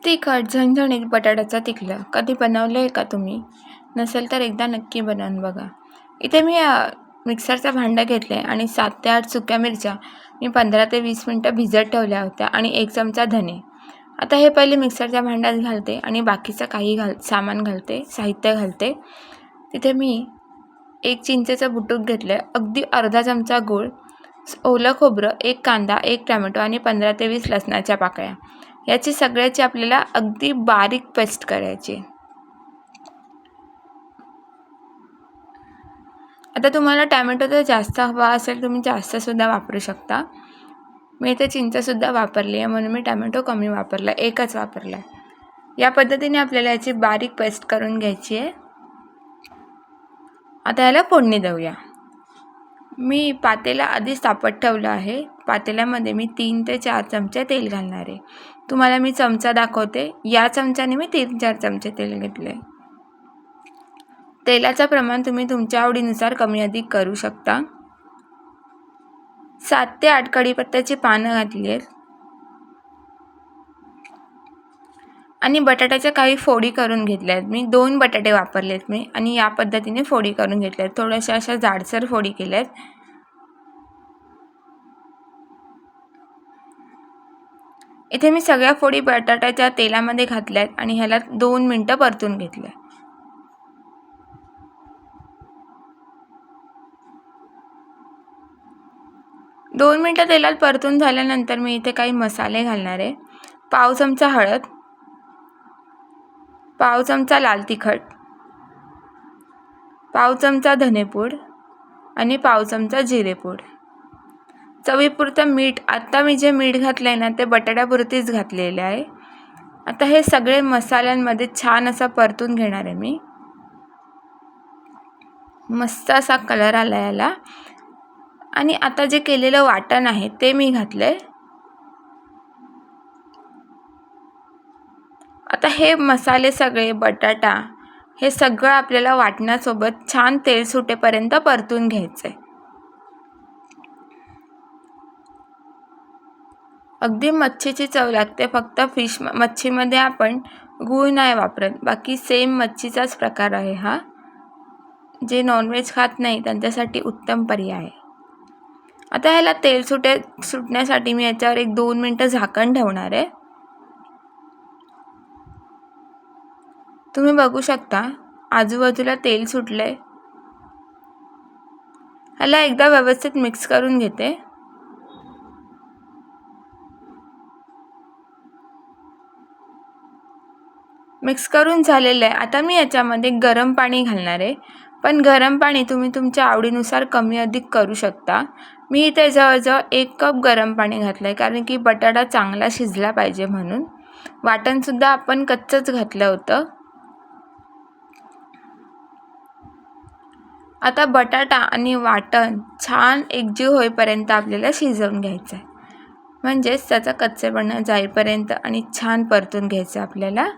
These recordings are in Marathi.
तिखट झणझणीत बटाट्याचं तिखलं कधी बनवलं आहे का तुम्ही? नसेल तर एकदा नक्की बनवून बघा. इथे मी मिक्सरचं भांडं घेतलं आहे आणि 7 ते 8 सुक्या मिरच्या मी 15 ते 20 मिनटं भिजत ठेवल्या होत्या आणि 1 चमचा धने. आता हे पहिले मिक्सरच्या भांड्यात घालते आणि बाकीचं काही सामान घालते, साहित्य घालते. तिथे मी 1 चिंचेचं बुटूक घेतलं आहे, अगदी अर्धा चमचा गूळ, ओलं खोबरं, 1 कांदा, 1 टोमॅटो आणि 15 ते 20 लसणाच्या पाकळ्या. याची सगळ्याची आपल्याला अगदी बारीक पेस्ट करायची. आता तुम्हाला टोमॅटो जर जास्त हवा असेल तुम्ही जास्तसुद्धा वापरू शकता. मी इथे चिंचसुद्धा वापरली आहे म्हणून मी टोमॅटो कमी वापरला, एकच वापरला आहे. या पद्धतीने आपल्याला याची बारीक पेस्ट करून घ्यायची आहे. आता याला फोडणी देऊया. मी पातेला आधीच तापत ठेवलं आहे. पातेल्यामध्ये मी 3 ते 4 चमचे तेल घालणार आहे. तुम्हाला मी चमचा दाखवते. या चमच्याने मी 3-4 चमचे तेल घेतले. तेलाचं प्रमाण तुम्ही तुमच्या आवडीनुसार कमी अधिक करू शकता. 7 ते 8 कढीपत्त्याची पानं घातली आहेत आणि बटाट्याच्या काही फोडी करून घेतल्या आहेत. मी 2 बटाटे वापरलेत मी आणि या पद्धतीने फोडी करून घेतल्या आहेत. थोड्याशा अशा जाडसर फोडी केल्या आहेत. इथे मी सगळ्या फोडी बटाट्याच्या तेलामध्ये घातल्या आहेत आणि ह्याला 2 मिनटं परतून घेतलं. 2 मिनटं तेलात परतून झाल्यानंतर मी इथे काही मसाले घालणार आहे. पाव चमचा हळद, पाव चमचा लाल तिखट, पाव चमचा धनेपूड आणि पाव चमचा जिरेपूड. चवीपुरतं मीठ. आता मी जे मीठ घातलं आहे ना ते बटाट्यापुरतीच घातलेलं आहे. आता हे सगळे मसाल्यांमध्ये छान असं परतून घेणार आहे मी. मस्त असा कलर आला याला. आणि आता जे केलेलं वाटण आहे ते मी घातलंय. आता हे मसाले सगळे, बटाटा, हे सगळं आपल्याला वाटणासोबत छान तेल सुटेपर्यंत परतून घ्यायचंय. अगदी मच्छीची चव लागते. फक्त मच्छीमध्ये आपण गूळ नाही वापरत. बाकी सेम मच्छीचाच प्रकार आहे हा. जे नॉनव्हेज खात नाही त्यांच्यासाठी उत्तम पर्याय आहे. आता ह्याला तेल सुटण्यासाठी मी याच्यावर 1-2 मिनटं झाकण ठेवणार आहे. तुम्ही बघू शकता आजूबाजूला तेल सुटलंय. ह्याला एकदा व्यवस्थित मिक्स करून घेते. मिक्स करून झालेलं आहे. आता मी याच्यामध्ये गरम पाणी घालणार आहे. पण गरम पाणी तुम्ही तुमच्या आवडीनुसार कमी अधिक करू शकता. मी इथे जवळजवळ 1 कप गरम पाणी घातलं आहे कारण की बटाटा चांगला शिजला पाहिजे म्हणून. वाटणसुद्धा आपण कच्चंच घातलं होतं. आता बटाटा आणि वाटण छान एकजीव होईपर्यंत आपल्याला शिजवून घ्यायचं आहे. म्हणजेच त्याचा कच्चेपणा जाईपर्यंत आणि छान परतून घ्यायचं आपल्याला.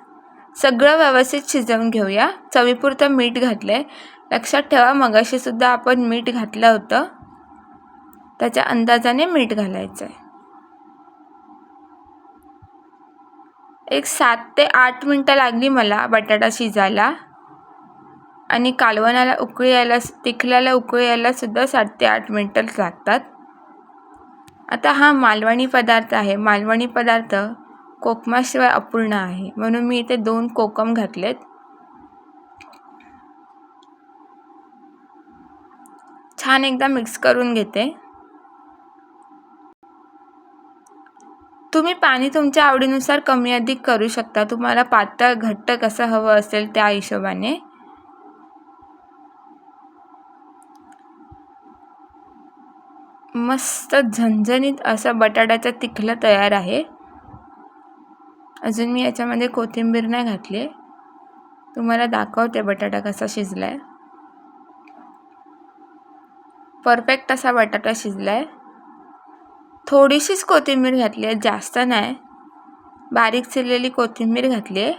सगळं व्यवस्थित शिजवून घेऊया. चवीपुरतं मीठ घातलं आहे. लक्षात ठेवा मगाशीसुद्धा आपण मीठ घातलं होतं. त्याच्या अंदाजाने मीठ घालायचं आहे. 7 ते 8 मिनटं लागली मला बटाटा शिजायला आणि कालवणाला उकळी यायला, तिखल्याला उकळी यायला सुद्धा 7 ते 8 मिनटंच लागतात. आता हा मालवणी पदार्थ आहे. मालवणी पदार्थ कोकमाशिवाय अपूर्ण आहे म्हणून मी इथे 2 कोकम घातलेत. छान एकदा मिक्स करून घेते. तुम्ही पाणी तुमच्या आवडीनुसार कमी अधिक करू शकता. तुम्हाला पातळ घट्ट कसं हवं असेल त्या हिशोबाने. मस्त झणझणीत असं बटाट्याचं तिखलं तयार आहे. अजून मी याच्यामध्ये कोथिंबीर नाही घातली. तुम्हाला दाखवते बटाटा कसा शिजलाय. परफेक्ट असा बटाटा शिजलाय. थोडीशीच कोथिंबीर घातली आहे, जास्त नाही. बारीक चिरलेली कोथिंबीर घातली आहे.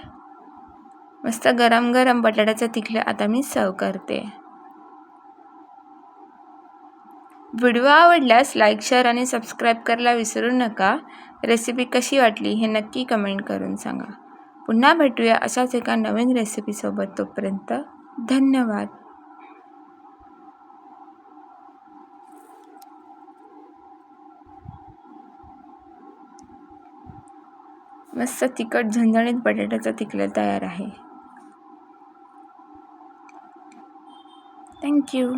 मस्त गरम गरम बटाट्याचं तिखलं आता मी सर्व करते. व्हिडिओ आवडल्यास लाईक, शेअर आणि सबस्क्राईब करायला विसरू नका. रेसिपी कशी वाटली हे नक्की कमेंट करून सांगा. पुन्हा भेटूया अशाच एका नवीन रेसिपीसोबत. तोपर्यंत धन्यवाद. मस्त तिखट झणझणीत बटाट्याचं तिकलं तयार आहे. थँक्यू.